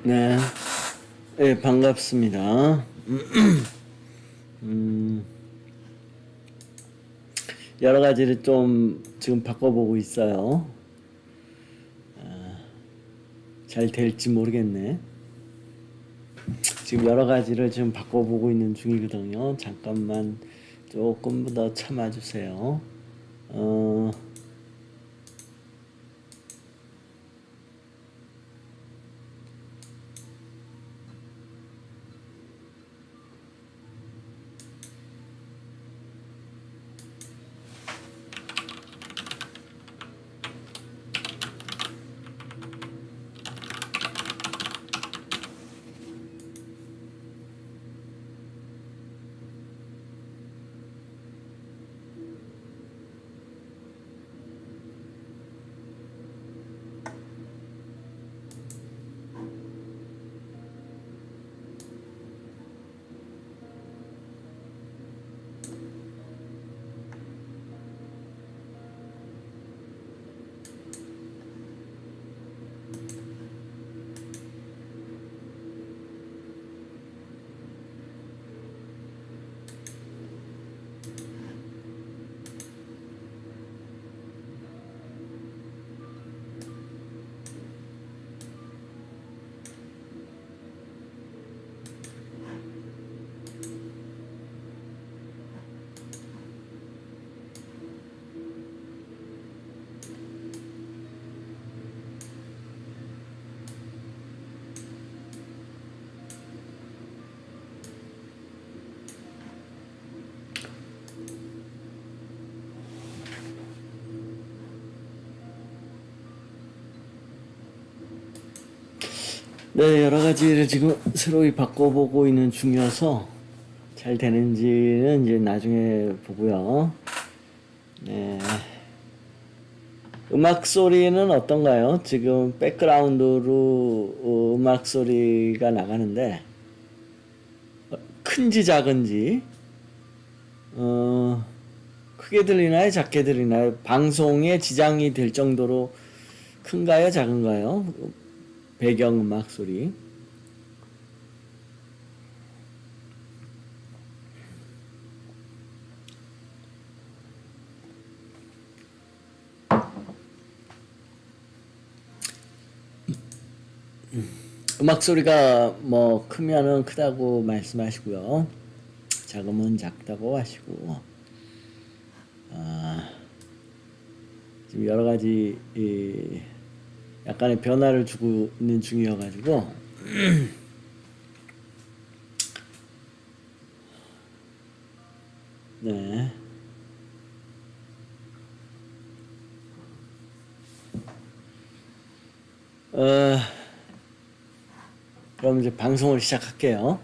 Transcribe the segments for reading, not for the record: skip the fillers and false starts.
네, 네, 반갑습니다. 음, 여러 가지를 좀 지금 바꿔보고 있어요. 잘 될지 모르겠네. 지금 여러 가지를 지금 바꿔보고 있는 중이거든요. 잠깐만 조금 더 참아주세요. 어, 네, 여러 가지를 지금 새로이 바꿔보고 있는 중이어서 잘 되는지는 이제 나중에 보고요. 네. 음악 소리는 어떤가요? 지금 백그라운드로 음악 소리가 나가는데 큰지 작은지 크게 들리나요? 작게 들리나요? 방송에 지장이 될 정도로 큰가요? 작은가요? 배경 음악 소리. 음악 소리가 뭐 크면은 크다고 말씀하시고요. 작으면 작다고 하시고. 아, 지금 여러 가지 약간의 변화를 주고 있는 중이어가지고 네. 어, 그럼 이제 방송을 시작할게요.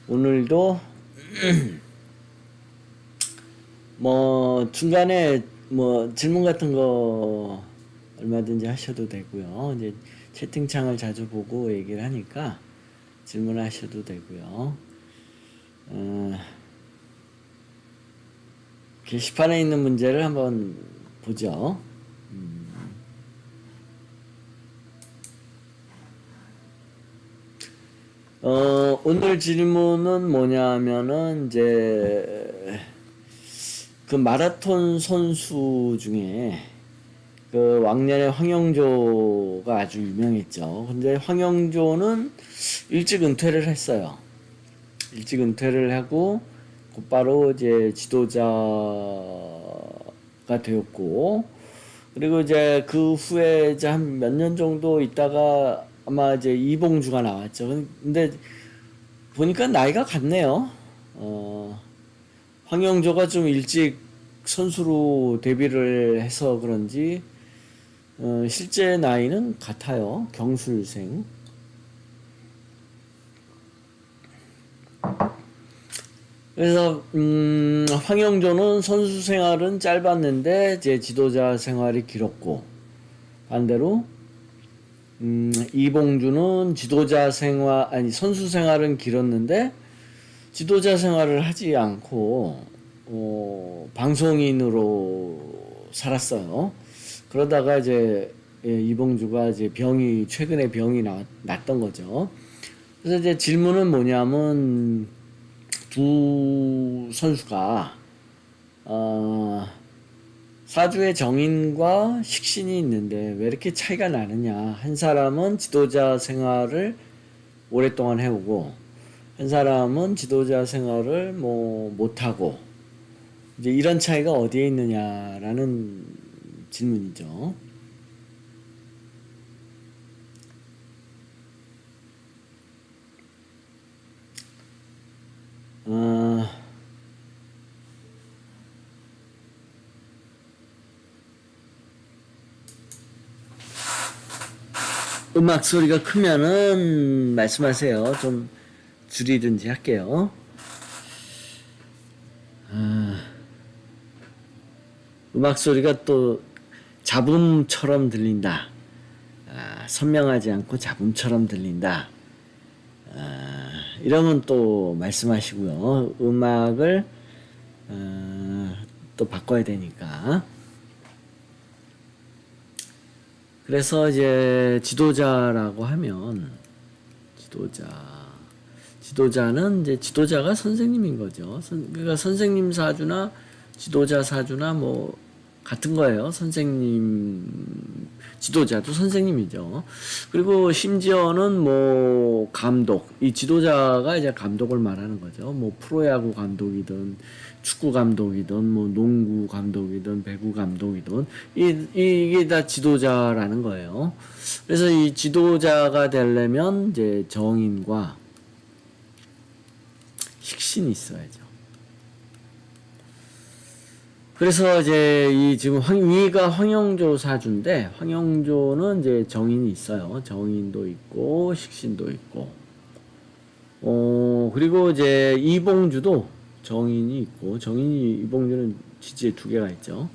오늘도 뭐 중간에 뭐 질문 같은 거 얼마든지 하셔도 되고요. 이제 채팅창을 자주 보고 얘기를 하니까 질문하셔도 되고요. 게시판에 있는 문제를 한번 보죠. 오늘 질문은 뭐냐면은 이제 그 마라톤 선수 중에 그 왕년에 황영조가 아주 유명했죠. 근데 황영조는 일찍 은퇴를 했어요. 일찍 은퇴를 하고 곧바로 이제 지도자가 되었고, 그리고 이제 그 후에 이제 한 몇 년 정도 있다가 아마 이제 이봉주가 나왔죠. 근데 보니까 나이가 같네요. 황영조가 좀 일찍 선수로 데뷔를 해서 그런지 실제 나이는 같아요. 경술생. 그래서 황영조는 선수 생활은 짧았는데 제 지도자 생활이 길었고, 반대로 이봉주는 지도자 생활 아니 선수 생활은 길었는데 지도자 생활을 하지 않고 방송인으로 살았어요. 그러다가 이제 이봉주가 이제 최근에 병이 났던 거죠. 그래서 이제 질문은 뭐냐면, 두 선수가, 사주의 정인과 식신이 있는데 왜 이렇게 차이가 나느냐. 한 사람은 지도자 생활을 오랫동안 해오고, 한 사람은 지도자 생활을 못하고, 이제 이런 차이가 어디에 있느냐라는 질문이죠. 음악 소리가 크면은 말씀하세요. 좀 줄이든지 할게요. 음악 소리가 또 잡음처럼 들린다. 선명하지 않고 잡음처럼 들린다. 이러면 또 말씀하시고요. 음악을 또 바꿔야 되니까. 그래서 이제 지도자라고 하면 지도자는 이제 지도자가 선생님인 거죠. 그러니까 선생님 사주나 지도자 사주나 뭐 같은 거예요. 지도자도 선생님이죠. 그리고 심지어는 뭐 감독, 이 지도자가 이제 감독을 말하는 거죠. 뭐 프로야구 감독이든 축구 감독이든 뭐 농구 감독이든 배구 감독이든 이게 다 지도자라는 거예요. 그래서 이 지도자가 되려면 이제 정인과 식신이 있어야죠. 그래서 이제 지금 위가 황영조 사주인데, 황영조는 이제 정인이 있어요. 정인도 있고 식신도 있고, 그리고 이제 이봉주도 정인이 있고, 이봉주는 지지에 2개가 있죠.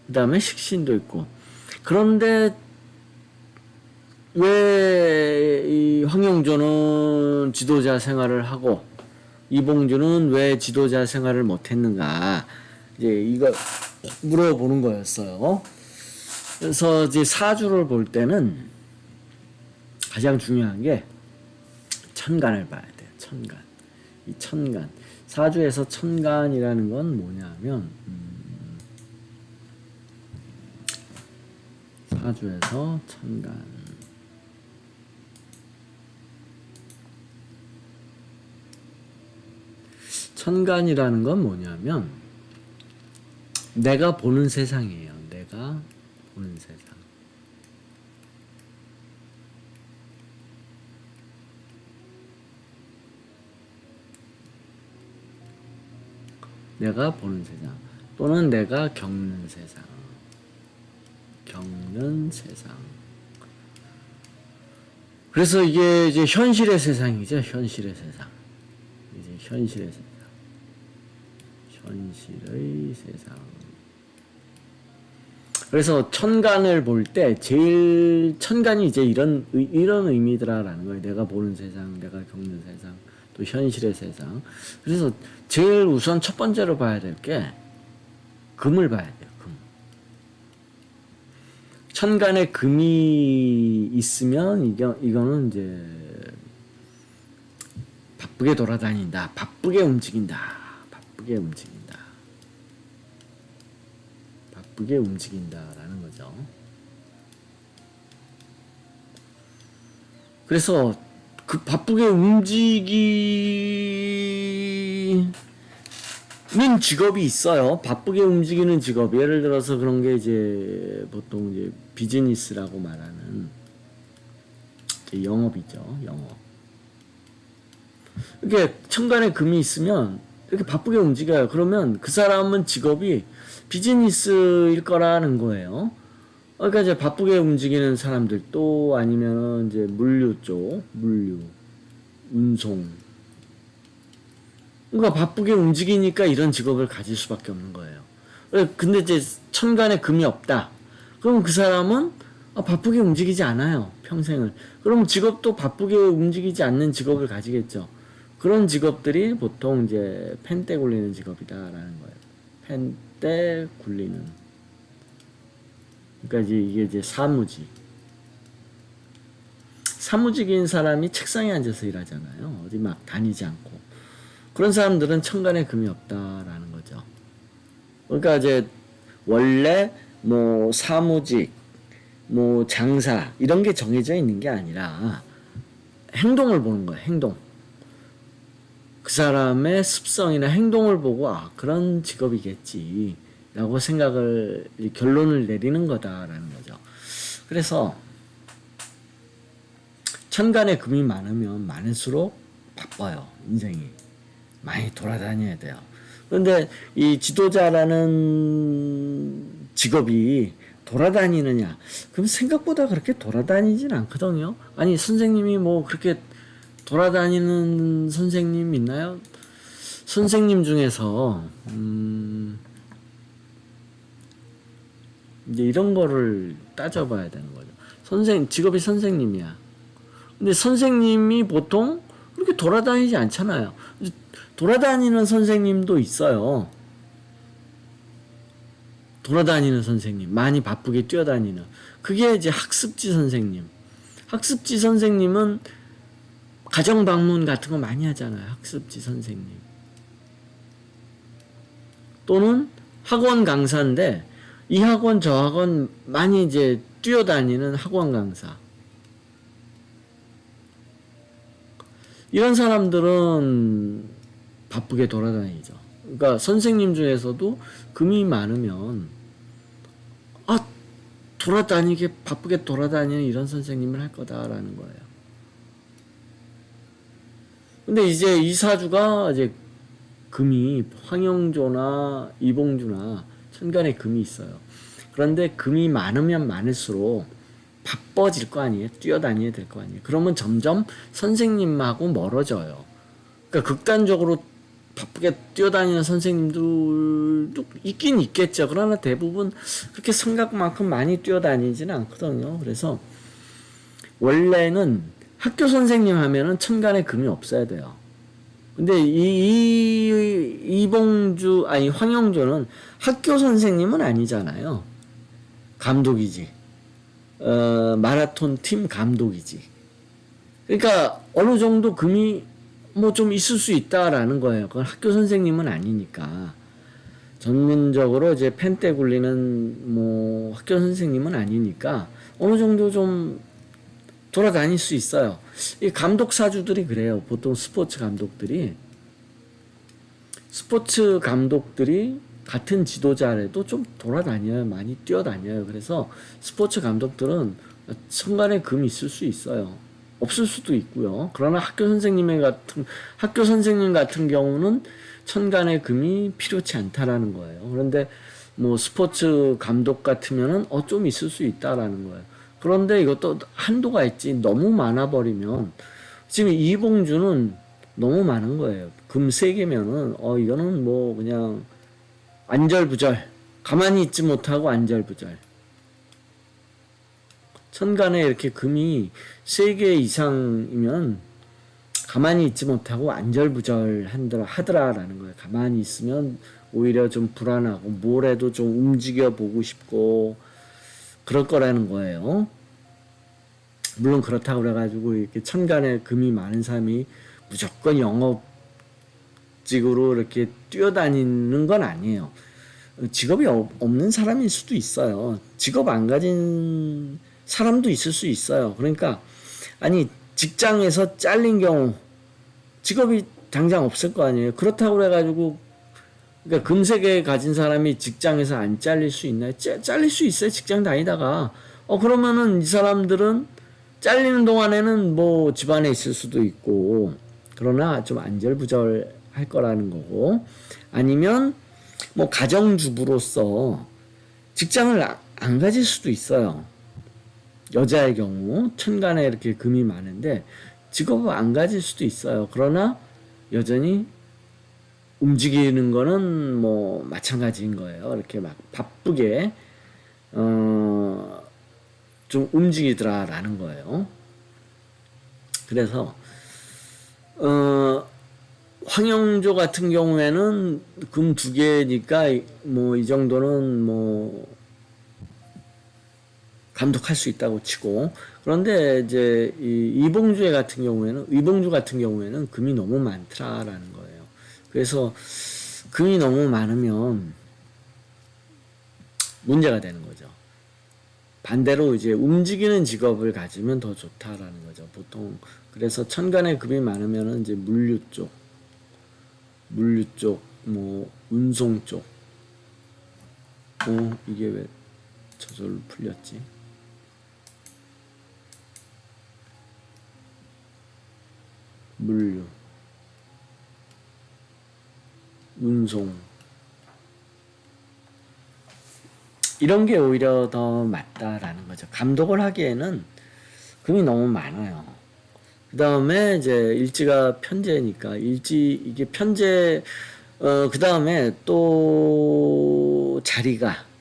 그 다음에 식신도 있고. 그런데 왜 이 황영조는 지도자 생활을 하고 이봉주는 왜 지도자 생활을 못했는가? 이제 이거 물어보는 거였어요. 그래서 이제 사주를 볼 때는 가장 중요한 게 천간을 봐야 돼요. 천간. 이 천간. 사주에서 천간이라는 건 뭐냐면, 사주에서 천간. 천간이라는 건 뭐냐면, 내가 보는 세상이에요. 내가 보는 세상. 내가 보는 세상. 또는 내가 겪는 세상. 겪는 세상. 그래서 이게 이제 현실의 세상이죠. 현실의 세상. 이제 현실의 세상. 현실의 세상. 그래서 천간을 볼 때 제일 천간이 이제 이런 의미더라라는 거예요. 내가 보는 세상, 내가 겪는 세상, 또 현실의 세상. 그래서 제일 우선 첫 번째로 봐야 될 게 금을 봐야 돼요. 금. 천간에 금이 있으면 이거는 이제 바쁘게 돌아다닌다, 바쁘게 움직인다, 바쁘게 움직인다라는 거죠. 그래서 그 바쁘게 움직이는 직업이 있어요. 바쁘게 움직이는 직업. 예를 들어서 그런 게 이제 보통 이제 비즈니스라고 말하는 이제 영업이죠. 영업. 이렇게 천간에 금이 있으면 이렇게 바쁘게 움직여요. 그러면 그 사람은 직업이 비즈니스일 거라는 거예요. 그러니까 이제 바쁘게 움직이는 사람들, 또 아니면 이제 물류 쪽, 운송. 그러니까 바쁘게 움직이니까 이런 직업을 가질 수밖에 없는 거예요. 근데 이제 천간에 금이 없다. 그럼 그 사람은 바쁘게 움직이지 않아요. 평생을. 그럼 직업도 바쁘게 움직이지 않는 직업을 가지겠죠. 그런 직업들이 보통 이제 펜대 굴리는 직업이다라는 거예요. 펜대 굴리는. 그러니까 이게 이제 사무직인 사람이 책상에 앉아서 일하잖아요. 어디 막 다니지 않고. 그런 사람들은 천간에 금이 없다라는 거죠. 그러니까 이제 원래 뭐 사무직, 뭐 장사 이런 게 정해져 있는 게 아니라 행동을 보는 거예요. 행동. 그 사람의 습성이나 행동을 보고 그런 직업이겠지라고 결론을 내리는 거다라는 거죠. 그래서 천간에 금이 많으면 많을수록 바빠요. 인생이 많이 돌아다녀야 돼요. 그런데 이 지도자라는 직업이 돌아다니느냐? 그럼 생각보다 그렇게 돌아다니진 않거든요. 아니 선생님이 뭐 그렇게 돌아다니는 선생님 있나요? 선생님 중에서 이제 이런 거를 따져봐야 되는 거죠. 직업이 선생님이야. 근데 선생님이 보통 그렇게 돌아다니지 않잖아요. 돌아다니는 선생님도 있어요. 돌아다니는 선생님, 많이 바쁘게 뛰어다니는. 그게 이제 학습지 선생님. 학습지 선생님은 가정 방문 같은 거 많이 하잖아요. 학습지 선생님. 또는 학원 강사인데 이 학원 저 학원 많이 이제 뛰어다니는 학원 강사. 이런 사람들은 바쁘게 돌아다니죠. 그러니까 선생님 중에서도 금이 많으면 바쁘게 돌아다니는 이런 선생님을 할 거다라는 거예요. 근데 이제 이 사주가 이제 금이 황영조나 이봉주나 천간에 금이 있어요. 그런데 금이 많으면 많을수록 바빠질 거 아니에요. 뛰어다녀야 될 거 아니에요. 그러면 점점 선생님하고 멀어져요. 그러니까 극단적으로 바쁘게 뛰어다니는 선생님들도 있긴 있겠죠. 그러나 대부분 그렇게 생각만큼 많이 뛰어다니지는 않거든요. 그래서 원래는 학교 선생님 하면은 천간에 금이 없어야 돼요. 근데 황영조는 학교 선생님은 아니잖아요. 감독이지. 마라톤 팀 감독이지. 그러니까 어느 정도 금이 뭐 좀 있을 수 있다라는 거예요. 그건 학교 선생님은 아니니까. 전문적으로 이제 펜대 굴리는 뭐 학교 선생님은 아니니까 어느 정도 좀 돌아다닐 수 있어요. 이 감독 사주들이 그래요. 보통 스포츠 감독들이 같은 지도자라도 좀 돌아다녀요. 많이 뛰어다녀요. 그래서 스포츠 감독들은 천간에 금이 있을 수 있어요. 없을 수도 있고요. 그러나 학교 선생님 같은 경우는 천간에 금이 필요치 않다라는 거예요. 그런데 뭐 스포츠 감독 같으면은 좀 있을 수 있다라는 거예요. 그런데 이것도 한도가 있지. 너무 많아 버리면 지금 이봉주는 너무 많은 거예요. 금 3개면은 이거는 뭐 그냥 안절부절. 가만히 있지 못하고 안절부절. 천간에 이렇게 금이 3개 이상이면 가만히 있지 못하고 안절부절 하더라라는 거예요. 가만히 있으면 오히려 좀 불안하고 뭘 해도 좀 움직여 보고 싶고 그럴 거라는 거예요. 물론 그렇다고 그래가지고 이렇게 천간에 금이 많은 사람이 무조건 영업직으로 이렇게 뛰어다니는 건 아니에요. 직업이 없는 사람일 수도 있어요. 직업 안 가진 사람도 있을 수 있어요. 그러니까 아니 직장에서 잘린 경우 직업이 당장 없을 거 아니에요. 그렇다고 그래가지고 그러니까 금세개 가진 사람이 직장에서 안 잘릴 수 있나요? 잘릴 수 있어요. 직장 다니다가 그러면은 이 사람들은 잘리는 동안에는 뭐 집안에 있을 수도 있고 그러나 좀 안절부절 할 거라는 거고 아니면 뭐 가정주부로서 직장을 안 가질 수도 있어요. 여자의 경우 천간에 이렇게 금이 많은데 직업을 안 가질 수도 있어요. 그러나 여전히 움직이는 거는 뭐 마찬가지인 거예요. 이렇게 막 바쁘게 좀 움직이더라라는 거예요. 그래서 황영조 같은 경우에는 금 2개니까 뭐 이 정도는 뭐 감독할 수 있다고 치고, 그런데 이제 이봉주 같은 경우에는 금이 너무 많더라라는 거예요. 그래서 금이 너무 많으면 문제가 되는 거죠. 반대로 이제 움직이는 직업을 가지면 더 좋다라는 거죠. 보통 그래서 천간에 금이 많으면은 이제 물류 쪽, 뭐 운송 쪽. 이게 왜 저절로 풀렸지? 물류, 운송. 이런 게 오히려 더 맞다라는 거죠. 감독을 하기에는 금이 너무 많아요. 그 다음에 이제 일지가 편제니까 이게 편제, 그 다음에 또 자리가,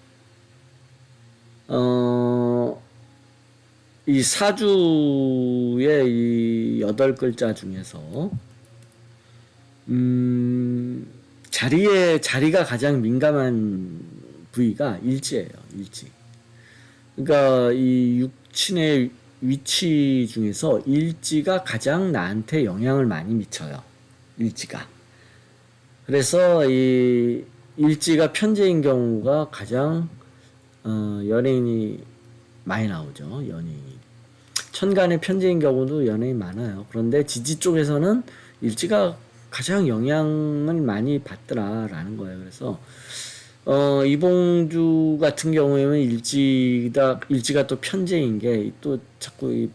이 사주의 이 8글자 중에서, 자리가 가장 민감한 부위가 일지예요, 일지. 그러니까 이 육친의 위치 중에서 일지가 가장 나한테 영향을 많이 미쳐요. 일지가. 그래서 이 일지가 편제인 경우가 가장 연예인이 많이 나오죠. 연예인이. 천간에 편제인 경우도 연예인 많아요. 그런데 지지 쪽에서는 일지가 가장 영향을 많이 받더라라는 거예요. 그래서 이봉주 같은 경우에는 일지가 또 편제인 게 또 자꾸 이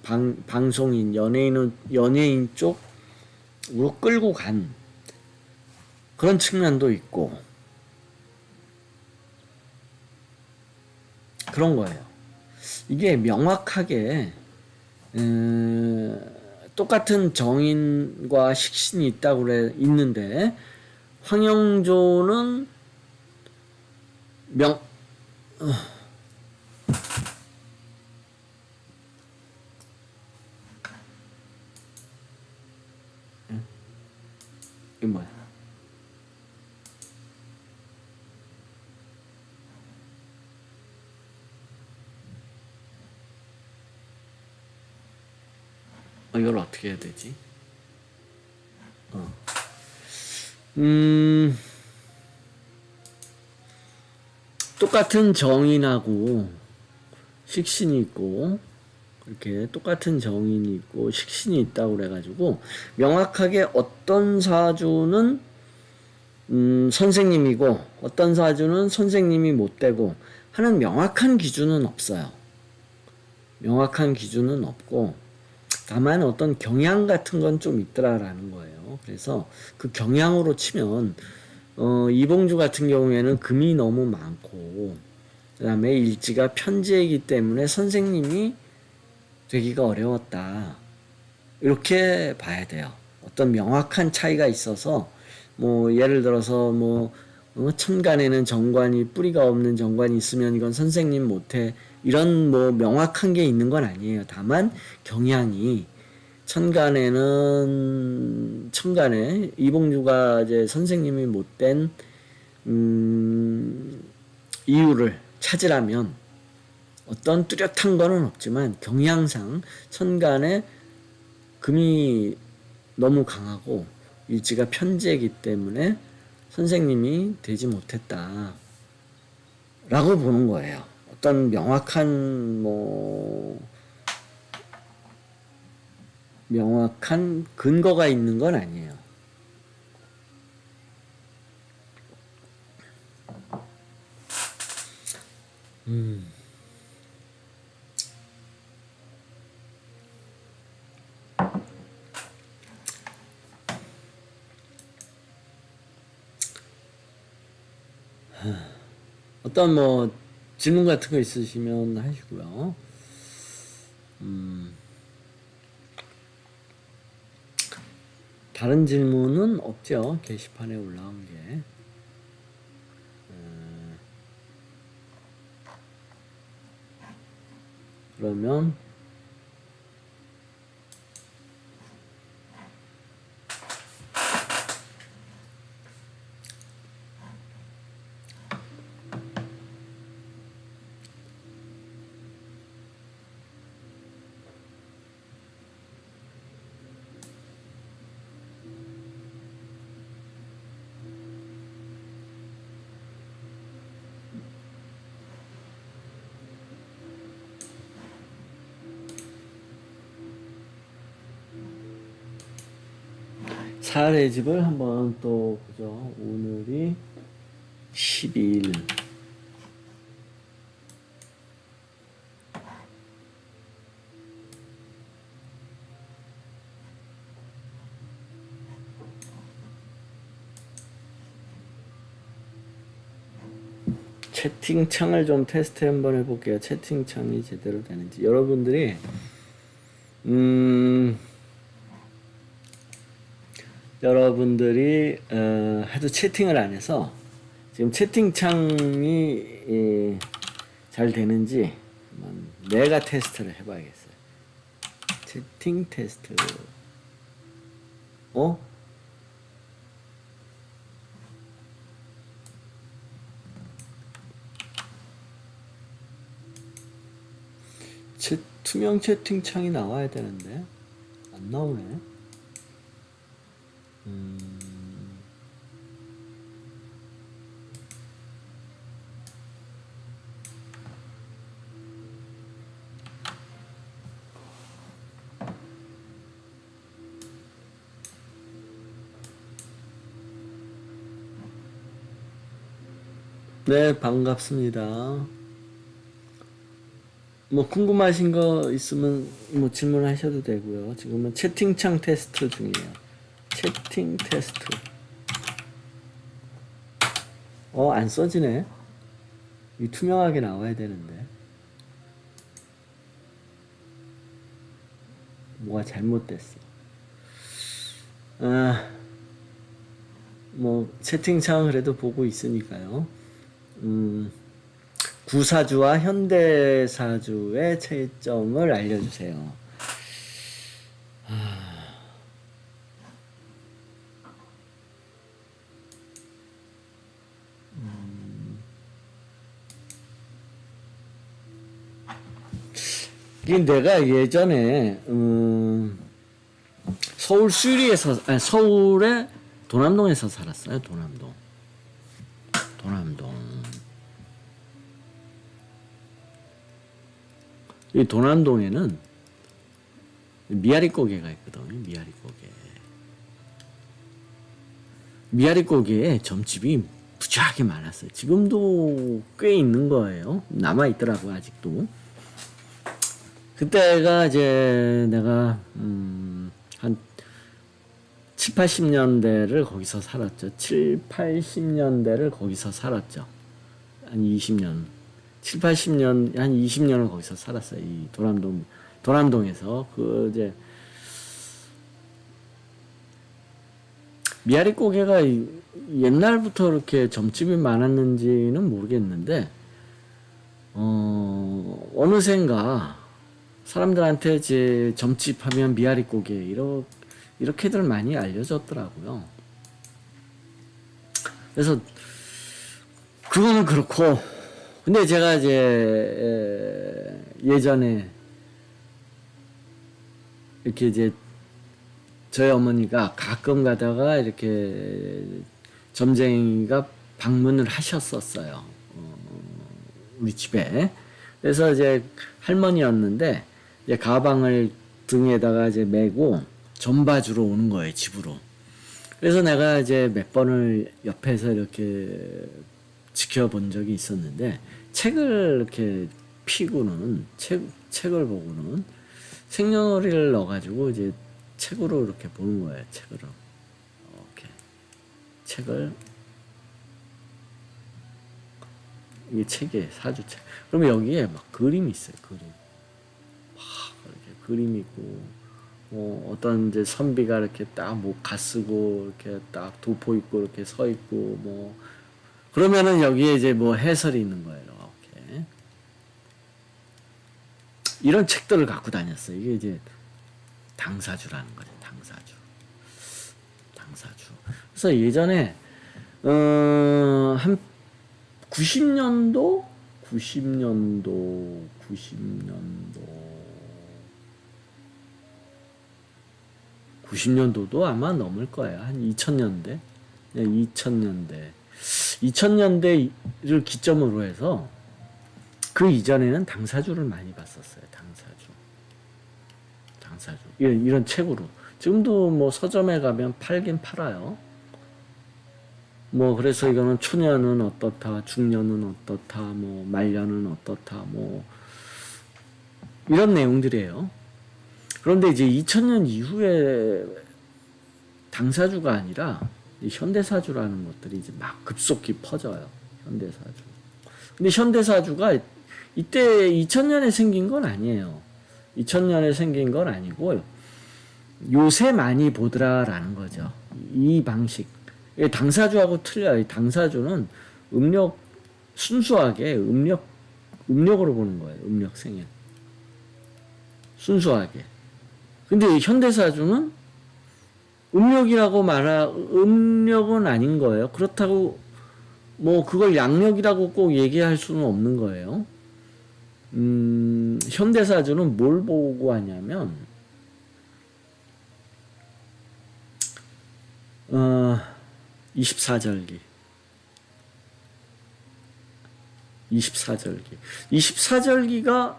방송인, 연예인 쪽으로 끌고 간 그런 측면도 있고, 그런 거예요. 이게 명확하게, 똑같은 정인과 식신이 있는데, 황영조는 이게 뭐야? 이걸 어떻게 해야 되지? 똑같은 정인하고 식신이 있고, 이렇게 똑같은 정인이 있고 식신이 있다고 그래가지고 명확하게 어떤 사주는 선생님이고 어떤 사주는 선생님이 못 되고 하는 명확한 기준은 없어요. 명확한 기준은 없고, 다만 어떤 경향 같은 건 좀 있더라라는 거예요. 그래서 그 경향으로 치면 이봉주 같은 경우에는 금이 너무 많고, 그 다음에 일지가 편제이기 때문에 선생님이 되기가 어려웠다. 이렇게 봐야 돼요. 어떤 명확한 차이가 있어서, 뭐 예를 들어서 뭐 천간에는 정관이, 뿌리가 없는 정관이 있으면 이건 선생님 못해, 이런 뭐 명확한 게 있는 건 아니에요. 다만 경향이, 천간에 이봉주가 이제 선생님이 못된 이유를 찾으라면 어떤 뚜렷한 거는 없지만 경향상 천간에 금이 너무 강하고 일지가 편제이기 때문에 선생님이 되지 못했다 라고 보는 거예요. 어떤 명확한 근거가 있는 건 아니에요. 어떤 뭐 질문 같은 거 있으시면 하시고요. 다른 질문은 없죠. 게시판에 올라온 게. 그러면 사례집을 한번 또 보죠. 오늘이 12일. 채팅창을 좀 테스트 한번 해볼게요. 채팅창이 제대로 되는지. 여러분들이 하도 채팅을 안 해서 지금 채팅창이 잘 되는지 한번 내가 테스트를 해봐야겠어요. 채팅 테스트. 투명 채팅창이 나와야 되는데 안 나오네. 네, 반갑습니다. 뭐 궁금하신 거 있으면 뭐 질문하셔도 되고요. 지금은 채팅창 테스트 중이에요. 채팅 테스트. 안 써지네. 이 투명하게 나와야 되는데. 뭐가 잘못됐어. 뭐 채팅창 그래도 보고 있으니까요. 구사주와 현대사주의 차이점을 알려주세요. 이게 내가 예전에 서울 수리에서 서울의 도남동에서 살았어요. 도남동. 이 도남동에는 미아리 고개가 있거든요. 미아리 고개에 점집이 무지하게 많았어요. 지금도 꽤 있는 거예요. 남아 있더라고 아직도. 그때가 이제 내가 한 7, 80년대를 거기서 살았죠. 7, 80년대를 거기서 살았죠. 한 20년. 7, 80년, 한 20년을 거기서 살았어요. 이 도남동에서. 이제, 미아리 고개가 옛날부터 이렇게 점집이 많았는지는 모르겠는데, 어느샌가 사람들한테 이제 점집 하면 미아리 고개, 이렇게들 많이 알려졌더라고요. 그래서, 그거는 그렇고, 근데 제가 이제 예전에 이렇게 이제 저희 어머니가 가끔 가다가 이렇게 점쟁이가 방문을 하셨었어요. 우리 집에. 그래서 이제 할머니였는데 이제 가방을 등에다가 이제 메고 점 봐주러 오는 거예요, 집으로. 그래서 내가 이제 몇 번을 옆에서 이렇게 지켜본 적이 있었는데 책을 이렇게 피고는 책을 보고는 생년월일을 넣어가지고 이제 책으로 이렇게 보는 거예요. 책으로 이렇게 책을 이게 책이에요. 사주책. 그러면 여기에 막 그림이 있어요. 그림 막 이렇게 그림이 있고 어떤 이제 선비가 이렇게 딱 가 쓰고 이렇게 딱 도포 있고 이렇게 서 있고 뭐 그러면은 여기에 이제 뭐 해설이 있는 거예요. 이렇게. 이런 책들을 갖고 다녔어요. 이게 이제 당사주라는 거죠. 당사주. 그래서 예전에 한 90년도도 아마 넘을 거예요. 한 2000년대. 2000년대를 기점으로 해서 그 이전에는 당사주를 많이 봤었어요. 당사주. 이런 책으로. 지금도 뭐 서점에 가면 팔긴 팔아요. 뭐 그래서 이거는 초년은 어떻다, 중년은 어떻다, 뭐 말년은 어떻다, 뭐 이런 내용들이에요. 그런데 이제 2000년 이후에 당사주가 아니라 현대사주라는 것들이 이제 막 급속히 퍼져요. 현대사주. 근데 현대사주가 이때 2000년에 생긴 건 아니에요. 2000년에 생긴 건 아니고 요새 많이 보더라라는 거죠. 이 방식. 당사주하고 틀려요. 당사주는 음력 순수하게 음력으로 보는 거예요. 음력 생일. 순수하게. 근데 현대사주는 음력은 아닌 거예요. 그렇다고 뭐 그걸 양력이라고 꼭 얘기할 수는 없는 거예요. 현대사주는 뭘 보고 하냐면 24절기 24절기가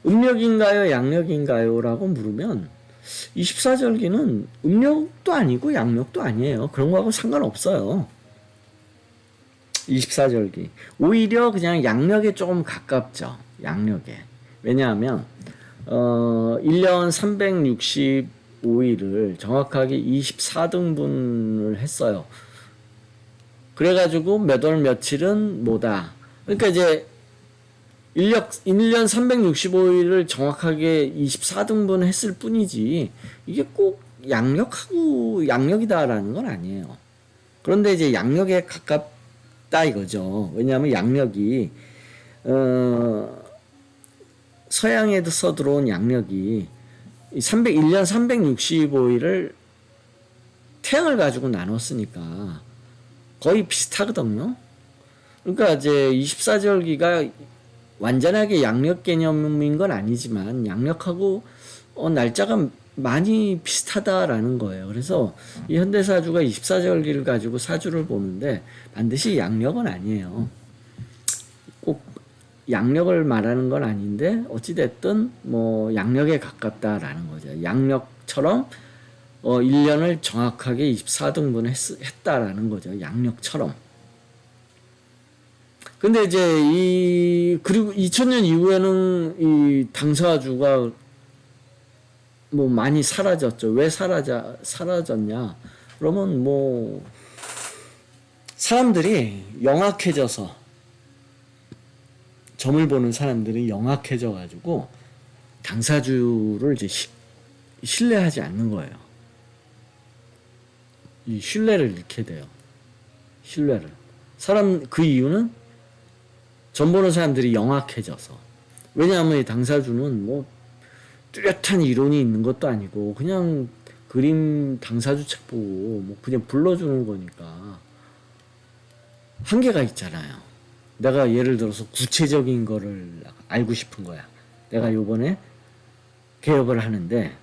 음력인가요 양력인가요 라고 물으면 24절기는 음력도 아니고 양력도 아니에요. 그런 거하고 상관없어요. 24절기 오히려 그냥 양력에 조금 가깝죠. 양력에. 왜냐하면 1년 365일을 정확하게 24등분을 했어요. 그래가지고 몇 월 며칠은 뭐다. 그러니까 이제 1년 365일을 정확하게 24등분 했을 뿐이지 이게 꼭 양력이다라는 건 아니에요. 그런데 이제 양력에 가깝다 이거죠. 왜냐하면 양력이 서양에서 들어온 양력이 1년 365일을 태양을 가지고 나눴으니까 거의 비슷하거든요. 그러니까 이제 24절기가 완전하게 양력 개념인 건 아니지만 양력하고 날짜가 많이 비슷하다라는 거예요. 그래서 이 현대사주가 24절기를 가지고 사주를 보는데 반드시 양력은 아니에요. 꼭 양력을 말하는 건 아닌데 어찌됐든 뭐 양력에 가깝다라는 거죠. 양력처럼 1년을 정확하게 24등분 했다라는 거죠. 양력처럼. 근데 이제 그리고 2000년 이후에는 이 당사주가 뭐 많이 사라졌죠. 왜 사라졌냐? 그러면 뭐 사람들이 영악해져서 점을 보는 사람들이 영악해져 가지고 당사주를 이제 신뢰하지 않는 거예요. 이 신뢰를 잃게 돼요. 신뢰를. 그 이유는 점 보는 사람들이 영악해져서. 왜냐하면 이 당사주는 뭐 뚜렷한 이론이 있는 것도 아니고 그냥 그림 당사주 책 보고 뭐 그냥 불러주는 거니까 한계가 있잖아요. 내가 예를 들어서 구체적인 거를 알고 싶은 거야. 내가 요번에 개업을 하는데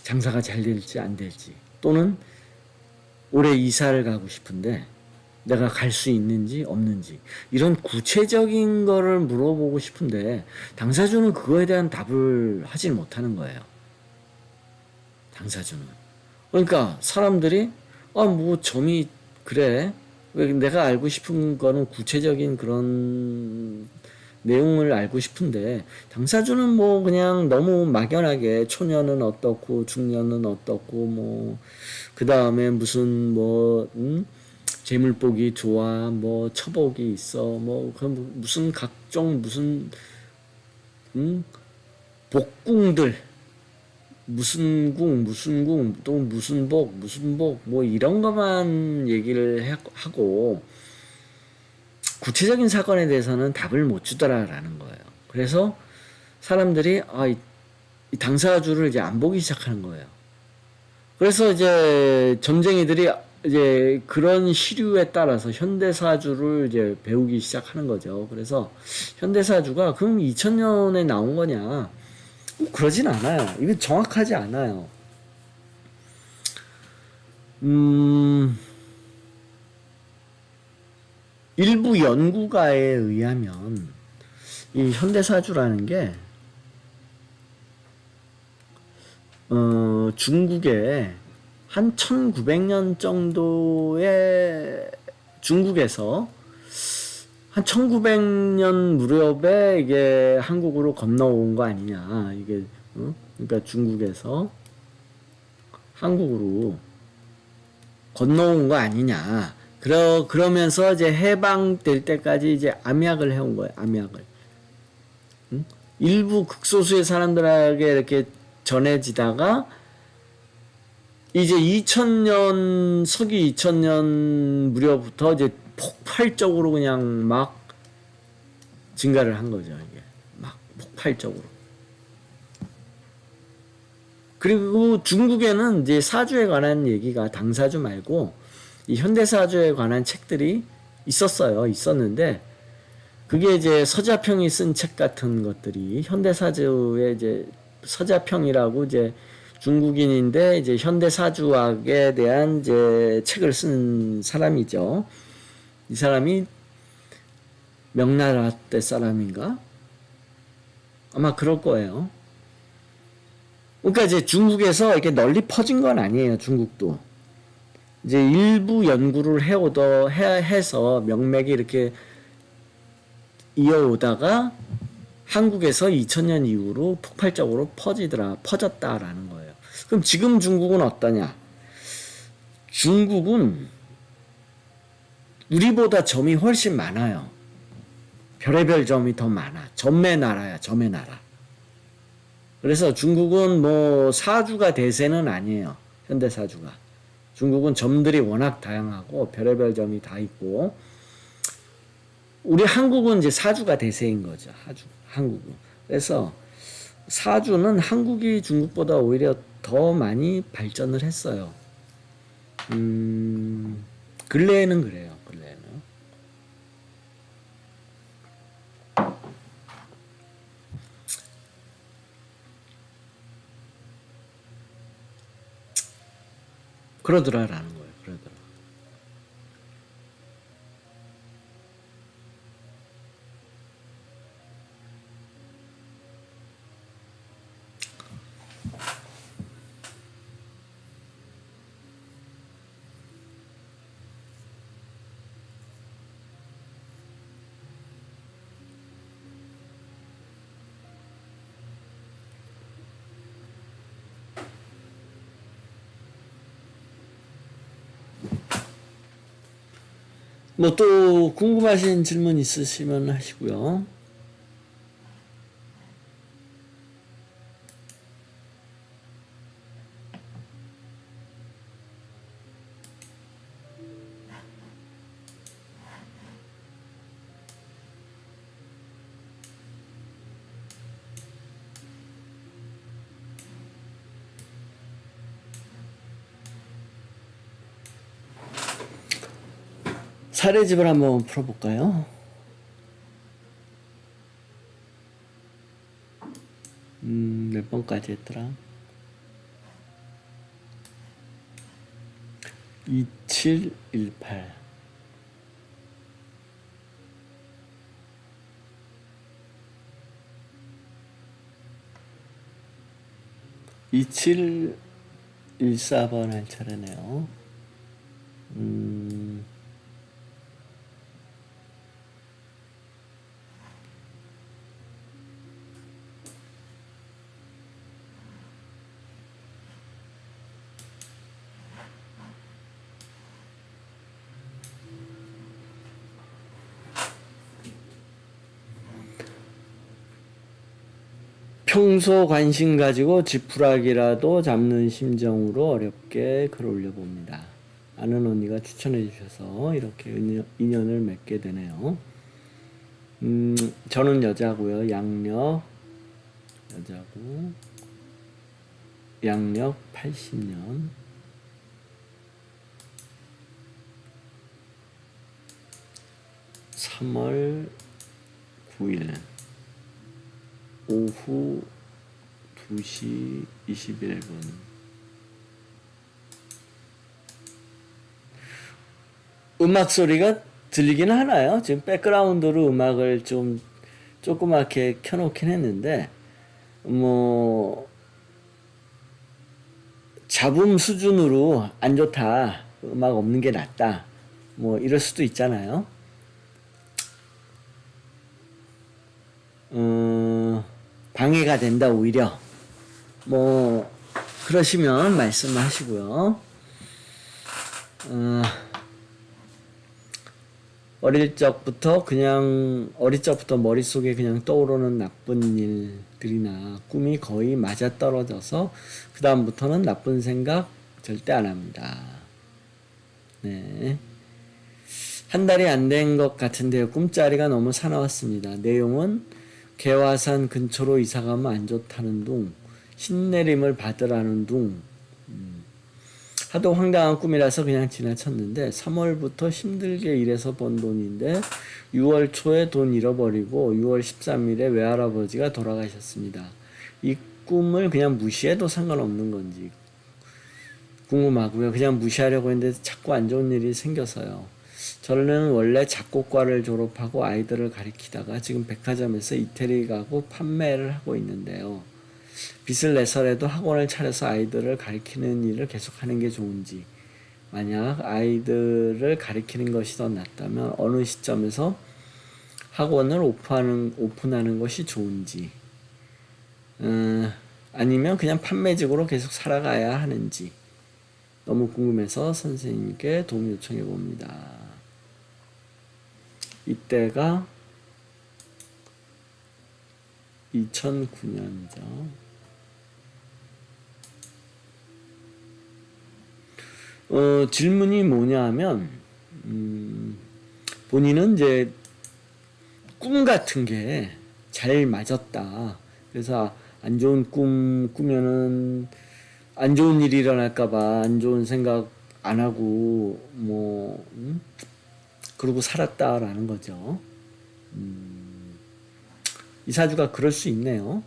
장사가 잘 될지 안 될지, 또는 올해 이사를 가고 싶은데 내가 갈 수 있는지 없는지, 이런 구체적인 거를 물어보고 싶은데 당사주는 그거에 대한 답을 하지 못하는 거예요. 당사주는. 그러니까 사람들이 뭐 점이 그래, 내가 알고 싶은 거는 구체적인 그런 내용을 알고 싶은데 당사주는 뭐 그냥 너무 막연하게 초년은 어떻고 중년은 어떻고 뭐 그 다음에 무슨 뭐 재물복이 좋아, 뭐 처복이 있어, 뭐 그 무슨 각종 무슨 복궁들, 무슨 궁 또 무슨 복 뭐 이런 것만 얘기를 하고 구체적인 사건에 대해서는 답을 못 주더라라는 거예요. 그래서 사람들이 이 당사주를 이제 안 보기 시작하는 거예요. 그래서 이제 점쟁이들이 이제 그런 시류에 따라서 현대사주를 이제 배우기 시작하는 거죠. 그래서 현대사주가 그럼 2000년에 나온 거냐? 그러진 않아요. 이건 정확하지 않아요. 일부 연구가에 의하면 이 현대사주라는 게 중국에 한 1900년 정도에 중국에서 한 1900년 무렵에 이게 한국으로 건너온 거 아니냐. 이게, 그러니까 중국에서 한국으로 건너온 거 아니냐. 그러면서 이제 해방될 때까지 이제 암약을 해온 거예요. 암약을. 응? 일부 극소수의 사람들에게 이렇게 전해지다가 이제 2000년 서기 2000년 무렵부터 이제 폭발적으로 그냥 막 증가를 한 거죠. 이게 막 폭발적으로. 그리고 중국에는 이제 사주에 관한 얘기가 당사주 말고 이 현대사주에 관한 책들이 있었는데 그게 이제 서자평이 쓴 책 같은 것들이 현대사주에 이제 서자평이라고 이제 중국인인데 이제 현대사주학에 대한 이제 책을 쓴 사람이죠. 이 사람이 명나라 때 사람인가? 아마 그럴 거예요. 그러니까 이제 중국에서 이렇게 널리 퍼진 건 아니에요. 중국도 이제 일부 연구를 해서 명맥이 이렇게 이어오다가 한국에서 2000년 이후로 폭발적으로 퍼졌다라는 거예요. 그럼 지금 중국은 어떠냐? 중국은 우리보다 점이 훨씬 많아요. 별의별 점이 더 많아. 점의 나라야, 점의 나라. 그래서 중국은 뭐 사주가 대세는 아니에요. 현대사주가. 중국은 점들이 워낙 다양하고 별의별 점이 다 있고 우리 한국은 이제 사주가 대세인 거죠. 한국은. 그래서 사주는 한국이 중국보다 오히려 더 많이 발전을 했어요. 근래에는 그래요. 근래에는. 그러더라라는 거예요. 그러더라. 뭐 또 궁금하신 질문 있으시면 하시고요. 사례집을 한번 풀어볼까요? 몇 번까지 했더라? 2718 2714번 할 차례네요. 평소 관심 가지고 지푸라기라도 잡는 심정으로 어렵게 글 올려봅니다. 아는 언니가 추천해 주셔서 이렇게 인연을 맺게 되네요. 저는 여자고요. 양력 여자고 양력 80년 3월 9일 오후 2시 21분. 음악 소리가 들리긴 하나요? 지금 백그라운드로 음악을 좀 조그맣게 켜놓긴 했는데 뭐 잡음 수준으로 안 좋다, 음악 없는 게 낫다, 뭐 이럴 수도 있잖아요. 방해가 된다 오히려, 뭐 그러시면 말씀하시고요. 어릴 적부터 머릿속에 그냥 떠오르는 나쁜 일들이나 꿈이 거의 맞아떨어져서 그 다음부터는 나쁜 생각 절대 안 합니다. 네. 한 달이 안 된 것 같은데요. 꿈자리가 너무 사나웠습니다. 내용은 개화산 근처로 이사가면 안 좋다는 둥, 신내림을 받으라는 둥. 하도 황당한 꿈이라서 그냥 지나쳤는데 3월부터 힘들게 일해서 번 돈인데 6월 초에 돈 잃어버리고 6월 13일에 외할아버지가 돌아가셨습니다. 이 꿈을 그냥 무시해도 상관없는 건지 궁금하고요. 그냥 무시하려고 했는데 자꾸 안 좋은 일이 생겨서요. 저는 원래 작곡과를 졸업하고 아이들을 가리키다가 지금 백화점에서 이태리 가고 판매를 하고 있는데요. 빚을 내서라도 학원을 차려서 아이들을 가리키는 일을 계속하는 게 좋은지, 만약 아이들을 가리키는 것이 더 낫다면 어느 시점에서 학원을 오픈하는 것이 좋은지, 아니면 그냥 판매직으로 계속 살아가야 하는지 너무 궁금해서 선생님께 도움 요청해 봅니다. 이때가 2009년이죠. 질문이 뭐냐 하면, 본인은 이제 꿈 같은 게 잘 맞았다. 그래서 안 좋은 꿈 꾸면은 안 좋은 일이 일어날까봐 안 좋은 생각 안 하고, 그러고 살았다라는 거죠. 이 사주가 그럴 수 있네요.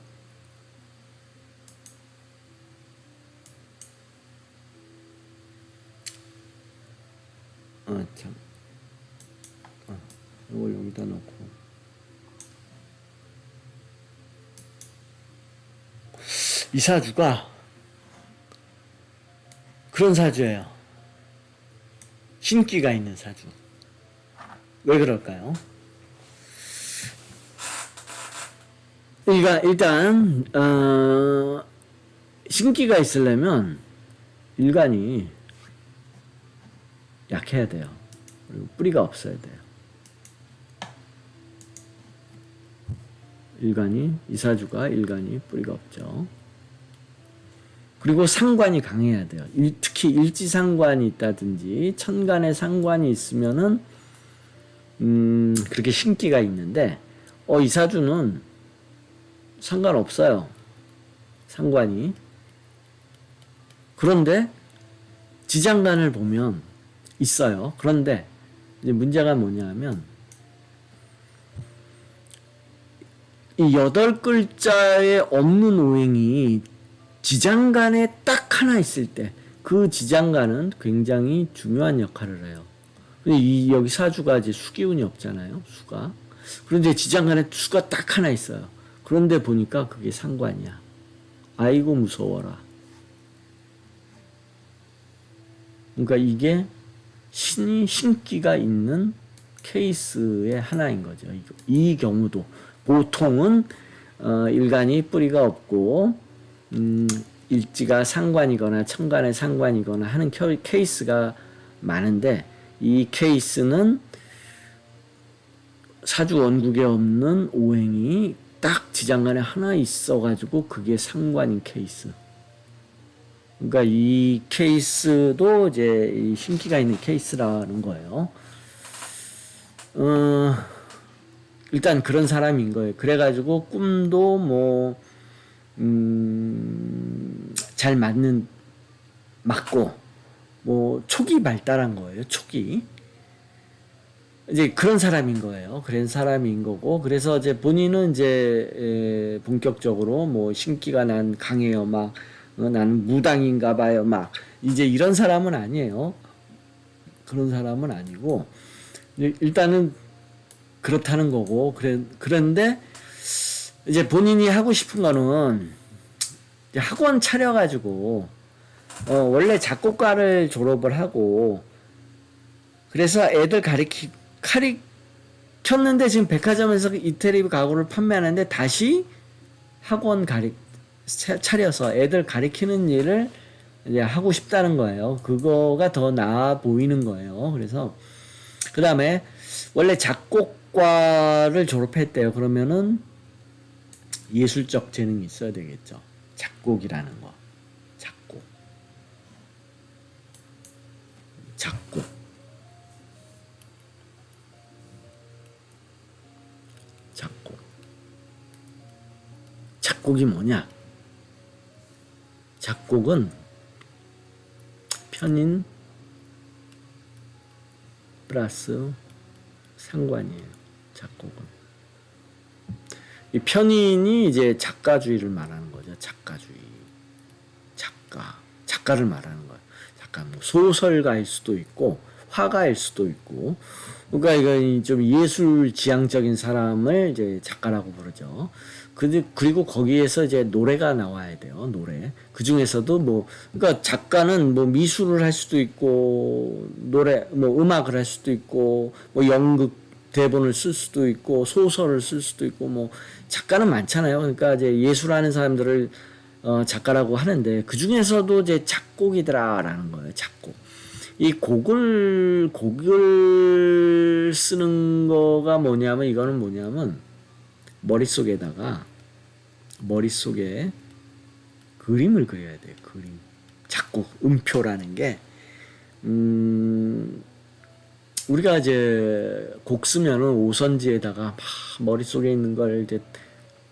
참. 이걸 여기다 놓고. 이 사주가 그런 사주예요. 신기가 있는 사주. 왜 그럴까요? 일단 신기가 있으려면 일간이 약해야 돼요. 그리고 뿌리가 없어야 돼요. 이 사주가 일간이 뿌리가 없죠. 그리고 상관이 강해야 돼요. 특히 일지상관이 있다든지 천간에 상관이 있으면은 그렇게 신기가 있는데, 이 사주는 상관없어요. 상관이. 그런데 지장간을 보면 있어요. 그런데 이제 문제가 뭐냐면, 이 8글자에 없는 오행이 지장간에 딱 하나 있을 때 그 지장간은 굉장히 중요한 역할을 해요. 근데 여기 사주가 이제 수기운이 없잖아요. 수가. 그런데 지장간에 수가 딱 하나 있어요. 그런데 보니까 그게 상관이야. 아이고 무서워라. 그러니까 이게 신기가 있는 케이스의 하나인 거죠. 이 경우도 보통은 일간이 뿌리가 없고 일지가 상관이거나 천간에 상관이거나 하는 케이스가 많은데, 이 케이스는 사주 원국에 없는 오행이 딱 지장간에 하나 있어가지고 그게 상관인 케이스. 그러니까 이 케이스도 이제 이 신기가 있는 케이스라는 거예요. 일단 그런 사람인 거예요. 그래가지고 꿈도 잘 맞고, 촉이 발달한 거예요. 촉이. 이제 그런 사람인 거예요. 그런 사람인 거고, 그래서 이제 본인은 이제 본격적으로 신기가 난 강해요. 나는 무당인가 봐요. 이제 이런 사람은 아니에요. 그런 사람은 아니고, 일단은 그렇다는 거고, 그런데 이제 본인이 하고 싶은 거는 이제 학원 차려가지고 원래 작곡가를 졸업을 하고 그래서 애들 가르쳤는데 지금 백화점에서 이태리 가구를 판매하는데 다시 학원 차려서 애들 가르치는 일을 이제 하고 싶다는 거예요. 그거가 더 나아 보이는 거예요. 그래서 그 다음에 원래 작곡과를 졸업했대요. 그러면은 예술적 재능이 있어야 되겠죠. 작곡이라는 거. 작곡. 작곡. 작곡. 작곡이 뭐냐? 작곡은 편인 플러스 상관이에요. 작곡은. 이 편인이 이제 작가주의를 말하는 거죠. 작가주의. 작가를 말하는 거예요. 작가, 뭐 소설가일 수도 있고, 화가일 수도 있고, 그러니까 이건 좀 예술 지향적인 사람을 이제 작가라고 부르죠. 그리고 거기에서 이제 노래가 나와야 돼요. 노래. 그 중에서도 뭐, 그러니까 작가는 뭐 미술을 할 수도 있고, 뭐 음악을 할 수도 있고, 뭐 연극 대본을 쓸 수도 있고, 소설을 쓸 수도 있고, 뭐 작가는 많잖아요. 그러니까 이제 예술하는 사람들을 작가라고 하는데 그 중에서도 이제 작곡이더라라는 거예요. 작곡. 이 곡을 쓰는 거가 뭐냐면 이거는 뭐냐면 머릿속에 그림을 그려야 돼요. 그림. 작곡, 음표라는 게 우리가 이제 곡 쓰면은 오선지에다가 막 머릿속에 있는 걸 이제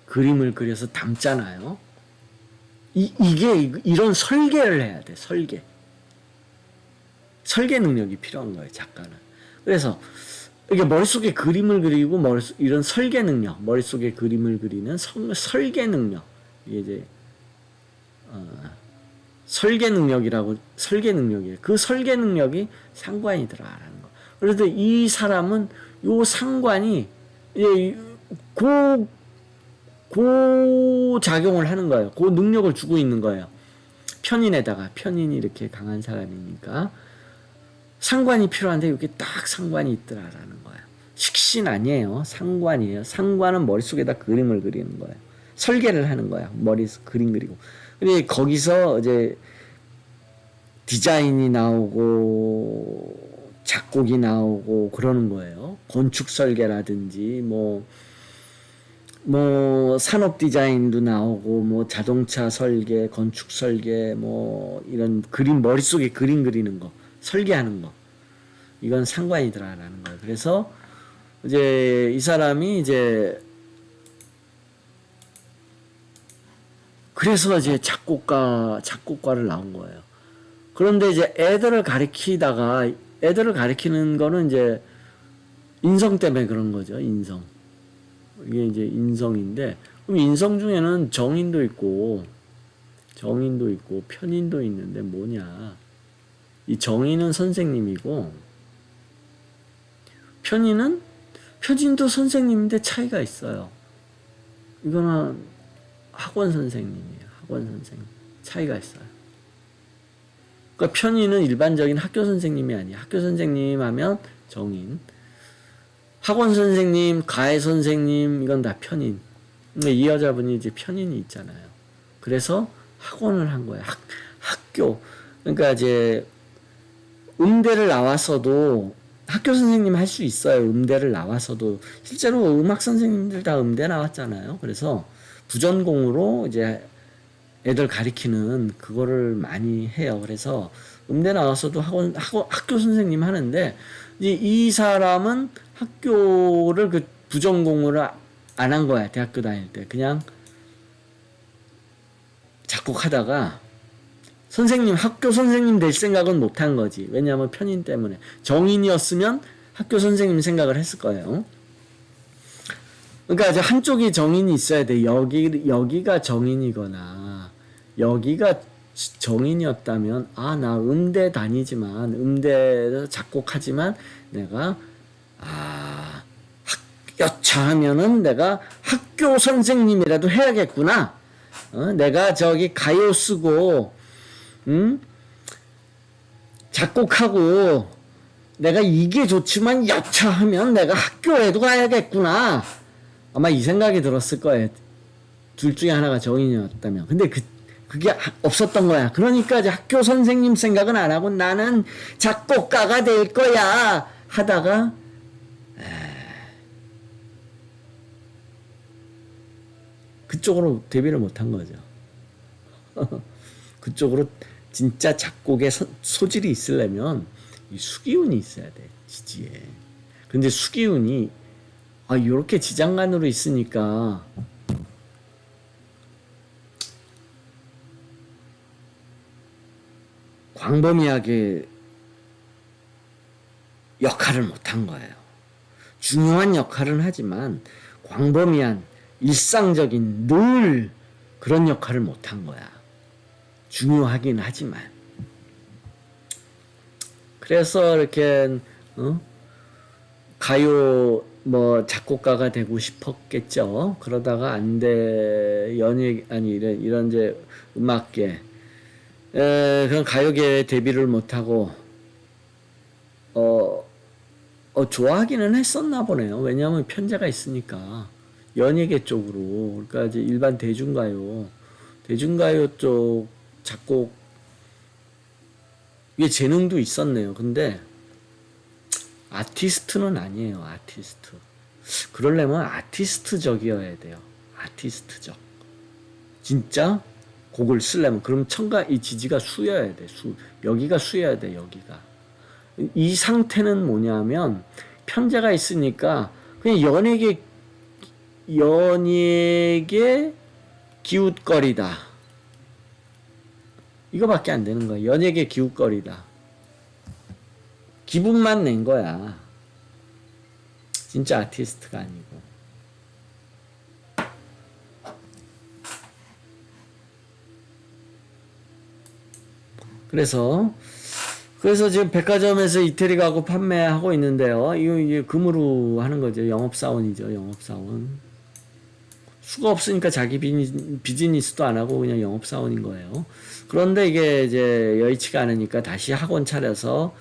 그림을 그려서 담잖아요. 이게 이런 설계를 해야 돼. 설계 능력이 필요한 거예요, 작가는. 그래서 이게 머릿속에 그림을 그리고 이런 설계 능력, 머릿속에 그림을 그리는 설계 능력. 이게 이제 설계 능력이에요. 그 설계 능력이 상관이더라라는 거. 그래서 이 사람은 요 상관이 고 작용을 하는 거예요. 그 능력을 주고 있는 거예요. 편인이 이렇게 강한 사람이니까 상관이 필요한데 이게 딱 상관이 있더라라는 거예요. 식신 아니에요. 상관이에요. 상관은 머릿속에다 그림을 그리는 거예요. 설계를 하는 거야. 머릿속 그림 그리고. 근데 거기서 이제 디자인이 나오고 작곡이 나오고 그러는 거예요. 건축 설계라든지 뭐 산업 디자인도 나오고 뭐 자동차 설계, 건축 설계 뭐 이런 머릿속에 그림 그리는 거, 설계하는 거. 이건 상관이더라라는 거예요. 그래서 이제 이 사람이 이제 그래서 이제 작곡가를 나온 거예요. 그런데 이제 애들을 가리키는 거는 이제 인성 때문에 그런 거죠. 인성. 이게 이제 인성인데, 그럼 인성 중에는 정인도 있고 편인도 있는데 뭐냐? 이 정인은 선생님이고, 편인도 선생님인데 차이가 있어요. 이거는 학원 선생님이에요. 학원 선생님. 차이가 있어요. 그러니까 편인은 일반적인 학교 선생님이 아니에요. 학교 선생님 하면 정인. 학원 선생님, 가해 선생님, 이건 다 편인. 근데 이 여자분이 이제 편인이 있잖아요. 그래서 학원을 한 거예요. 학교. 그러니까 이제 음대를 나와서도 학교 선생님 할 수 있어요. 음대를 나와서도. 실제로 음악 선생님들 다 음대 나왔잖아요. 그래서 부전공으로 이제 애들 가리키는 그거를 많이 해요. 그래서 음대 나와서도 학교 선생님 하는데, 이제 이 사람은 학교를 그 부전공으로 안 한 거야. 대학교 다닐 때. 그냥 작곡하다가 학교 선생님 될 생각은 못 한 거지. 왜냐하면 편인 때문에. 정인이었으면 학교 선생님 생각을 했을 거예요. 그러니까 이제 한쪽이 정인이 있어야 돼. 여기가 정인이거나 여기가 정인이었다면, 나 음대 다니지만, 음대에서 작곡하지만, 내가, 여차하면은 내가 학교 선생님이라도 해야겠구나. 내가 저기 가요 쓰고, 작곡하고 내가 이게 좋지만 여차하면 내가 학교에도 가야겠구나. 아마 이 생각이 들었을 거예요. 둘 중에 하나가 정인이었다면. 근데 그게 없었던 거야. 그러니까 이제 학교 선생님 생각은 안 하고 나는 작곡가가 될 거야 하다가 그쪽으로 데뷔를 못한 거죠. 그쪽으로 진짜 작곡에 소질이 있으려면 이 수기운이 있어야 돼. 지지에. 근데 수기운이 요렇게 지장간으로 있으니까 광범위하게 역할을 못한 거예요. 중요한 역할은 하지만 광범위한 일상적인 늘 그런 역할을 못한 거야. 중요하긴 하지만. 그래서 이렇게 가요 작곡가가 되고 싶었겠죠. 그러다가 안 돼. 이런 이제 음악계 그런 가요계에 데뷔를 못하고 좋아하기는 했었나 보네요. 왜냐하면 편제가 있으니까 연예계 쪽으로. 그러니까 이제 일반 대중가요 쪽 작곡 이게 재능도 있었네요. 근데 아티스트는 아니에요. 아티스트. 그러려면 아티스트적이어야 돼요. 아티스트적. 진짜 곡을 쓰려면 그럼 이 지지가 수여야 돼. 여기가 수여야 돼. 여기가. 이 상태는 뭐냐면 편제가 있으니까 그냥 연예계 기웃거리다. 이거밖에 안 되는 거야. 연예계 기웃거리다. 기분만 낸 거야. 진짜 아티스트가 아니고. 그래서 지금 백화점에서 이태리 가구 판매하고 있는데요. 이게 금으로 하는 거죠. 영업사원이죠. 영업사원. 수가 없으니까 자기 비즈니스도 안 하고 그냥 영업사원인 거예요. 그런데 이게 이제 여의치가 않으니까 다시 학원 차려서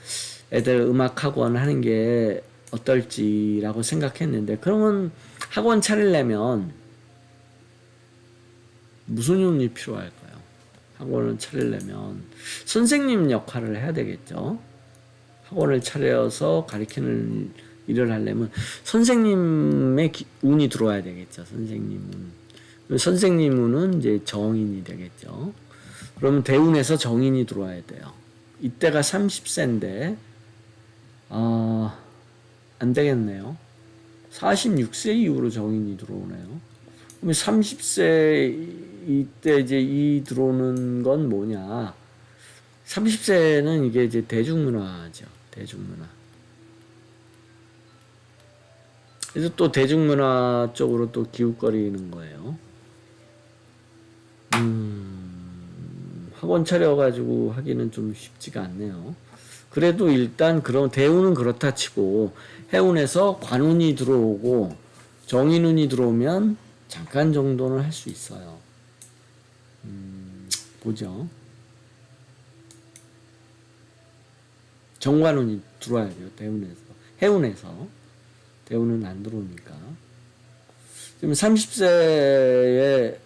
애들 음악학원 하는 게 어떨지라고 생각했는데, 그러면 학원 차리려면 무슨 운이 필요할까요? 학원을 차리려면 선생님 역할을 해야 되겠죠. 학원을 차려서 가르치는 일을 하려면 선생님의 운이 들어와야 되겠죠. 선생님 운은 이제 정인이 되겠죠. 그러면 대운에서 정인이 들어와야 돼요. 이때가 30세인데 안 되겠네요. 46세 이후로 정인이 들어오네요. 그럼 30세 이때 이제 이 들어오는 건 뭐냐? 30세는 이게 이제 대중문화죠. 대중문화. 그래서 또 대중문화 쪽으로 또 기웃거리는 거예요. 학원 차려가지고 하기는 좀 쉽지가 않네요. 그래도 일단 그런 대운은 그렇다 치고 해운에서 관운이 들어오고 정인운이 들어오면 잠깐 정도는 할 수 있어요. 보죠. 정관운이 들어와야 돼요. 대운에서. 해운에서. 대운은 안 들어오니까. 지금 30세에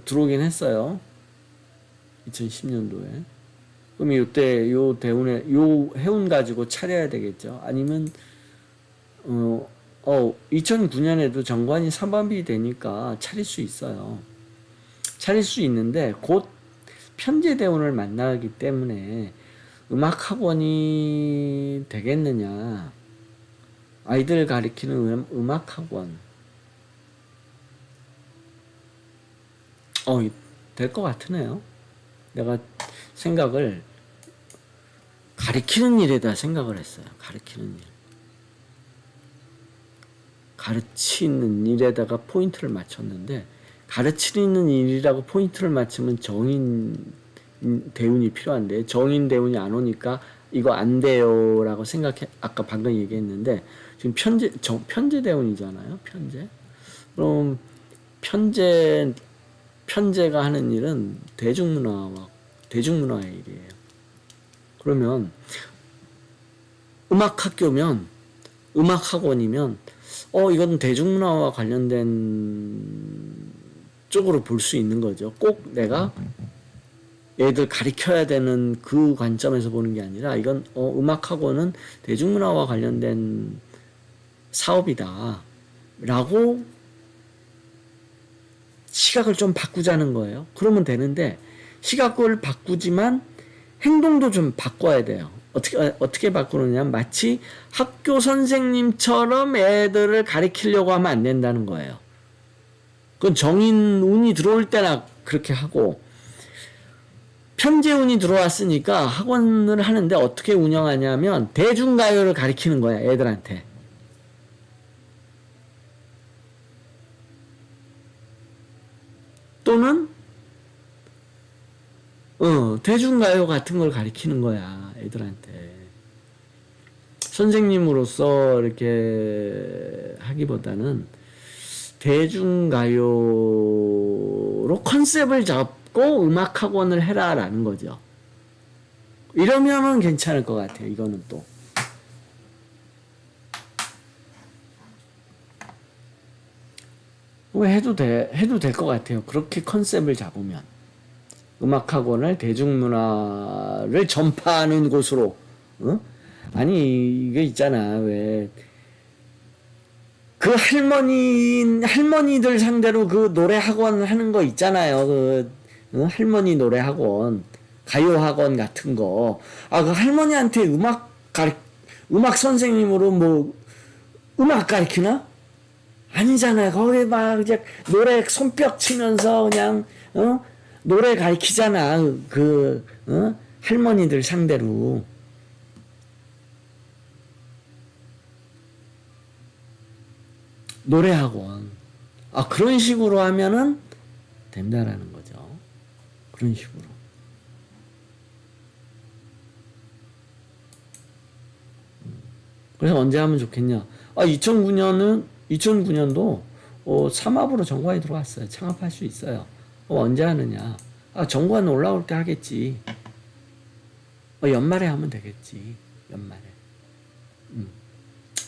들어오긴 했어요. 2010년도에. 그럼 요때 요 대운에 요 해운 가지고 차려야 되겠죠. 아니면 2009년에도 정관이 3반비 되니까 차릴 수 있어요. 차릴 수 있는데 곧 편제대운을 만나기 때문에 음악학원이 되겠느냐. 아이들 가르치는 음악학원. 될 것 같으네요. 내가 생각을 가르치는 일에다 생각을 했어요. 가르치는 일. 가르치는 일에다가 포인트를 맞췄는데, 가르치는 일이라고 포인트를 맞추면 정인 대운이 필요한데, 정인 대운이 안 오니까 이거 안 돼요 라고 아까 방금 얘기했는데, 지금 편제 대운이잖아요. 편제. 그럼 편제가 하는 일은 대중문화의 일이에요. 그러면 음악학교면, 음악학원이면 이건 대중문화와 관련된 쪽으로 볼 수 있는 거죠. 꼭 내가 애들 가르쳐야 되는 그 관점에서 보는 게 아니라 이건 음악학원은 대중문화와 관련된 사업이다 라고 시각을 좀 바꾸자는 거예요. 그러면 되는데 시각을 바꾸지만 행동도 좀 바꿔야 돼요. 어떻게 바꾸느냐면 마치 학교 선생님처럼 애들을 가르치려고 하면 안 된다는 거예요. 그건 정인운이 들어올 때나 그렇게 하고, 편재운이 들어왔으니까 학원을 하는데 어떻게 운영하냐면 대중가요를 가르치는 거야, 애들한테. 또는 대중가요 같은 걸 가르치는 거야, 애들한테. 선생님으로서 이렇게 하기보다는 대중가요로 컨셉을 잡고 음악학원을 해라라는 거죠. 이러면은 괜찮을 것 같아요. 이거는 또. 해도 될 것 같아요. 그렇게 컨셉을 잡으면. 음악학원을 대중문화를 전파하는 곳으로. 아니, 이게 있잖아. 왜. 그 할머니들 상대로 그 노래학원 하는 거 있잖아요. 할머니 노래학원, 가요학원 같은 거. 그 할머니한테 음악 선생님으로 뭐, 음악 가르치나? 아니잖아요. 거기 막 이제 노래 손뼉 치면서 그냥, 노래 가르치잖아. 할머니들 상대로. 노래학원. 그런 식으로 하면은 된다라는 거죠. 그런 식으로. 그래서 언제 하면 좋겠냐? 2009년도 3합으로 정관이 들어왔어요. 창업할 수 있어요. 언제 하느냐? 정관 올라올 때 하겠지. 연말에 하면 되겠지.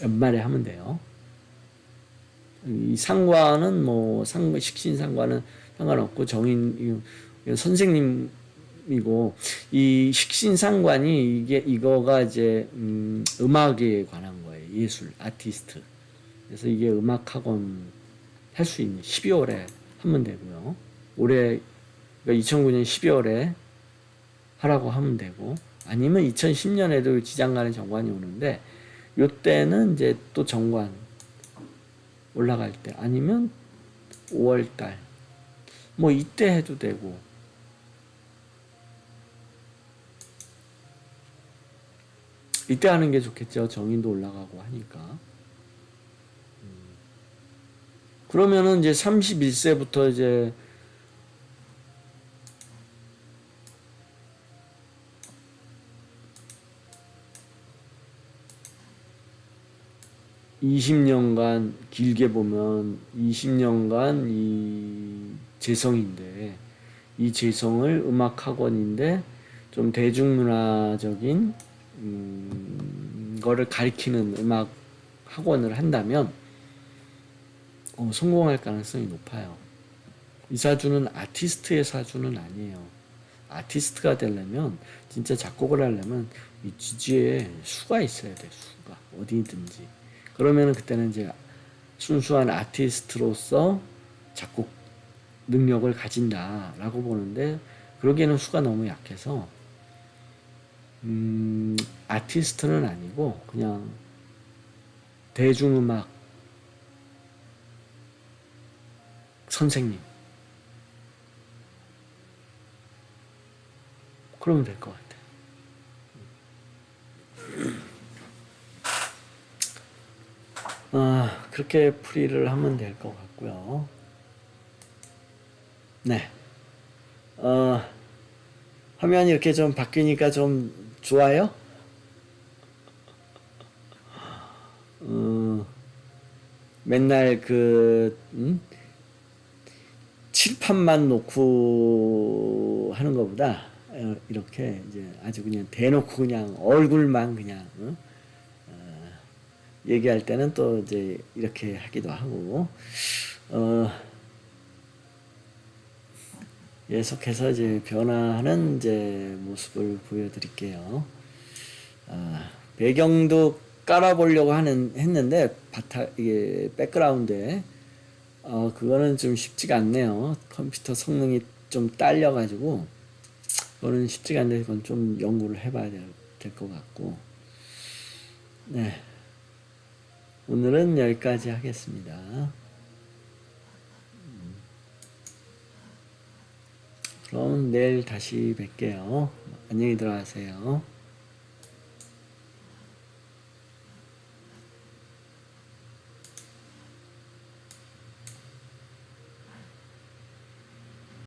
연말에 하면 돼요. 이 상관은 식신 상관은 상관없고 정인 선생님이고, 이 식신 상관이 이거가 이제 음악에 관한 거예요. 예술 아티스트. 그래서 이게 음악학원 할 수 있는 12월에 하면 되고요. 올해 2009년 12월에 하라고 하면 되고, 아니면 2010년에도 지장간에 정관이 오는데 요때는 이제 또 정관 올라갈 때, 아니면 5월달 이때 해도 되고. 이때 하는 게 좋겠죠. 정인도 올라가고 하니까. 그러면은 이제 31세부터 이제 20년간, 길게 보면 20년간 이 재성인데, 이 재성을 음악학원인데 좀 대중문화적인 거를 가리키는 음악학원을 한다면 성공할 가능성이 높아요. 이 사주는 아티스트의 사주는 아니에요. 아티스트가 되려면, 진짜 작곡을 하려면 이 지지에 수가 있어야 돼. 수가 어디든지. 그러면은 그때는 이제 순수한 아티스트로서 작곡 능력을 가진다라고 보는데, 그러기에는 수가 너무 약해서 아티스트는 아니고 그냥 대중음악 선생님, 그러면 될 것 같아요. 그렇게 풀이를 하면 될 것 같고요. 네. 화면이 이렇게 좀 바뀌니까 좀 좋아요? 맨날 칠판만 놓고 하는 것보다 이렇게 이제 아주 그냥 대놓고 그냥 얼굴만 그냥 얘기할 때는 또 이제 이렇게 하기도 하고 어, 계속해서 이제 변화하는 이제 모습을 보여드릴게요. 배경도 깔아보려고 했는데 이게 백그라운드에 그거는 좀 쉽지가 않네요. 컴퓨터 성능이 좀 딸려가지고 그거는 쉽지가 않은데 그건 좀 연구를 해봐야 될 것 같고 네 오늘은 여기까지 하겠습니다. 그럼 내일 다시 뵐게요. 안녕히 들어가세요.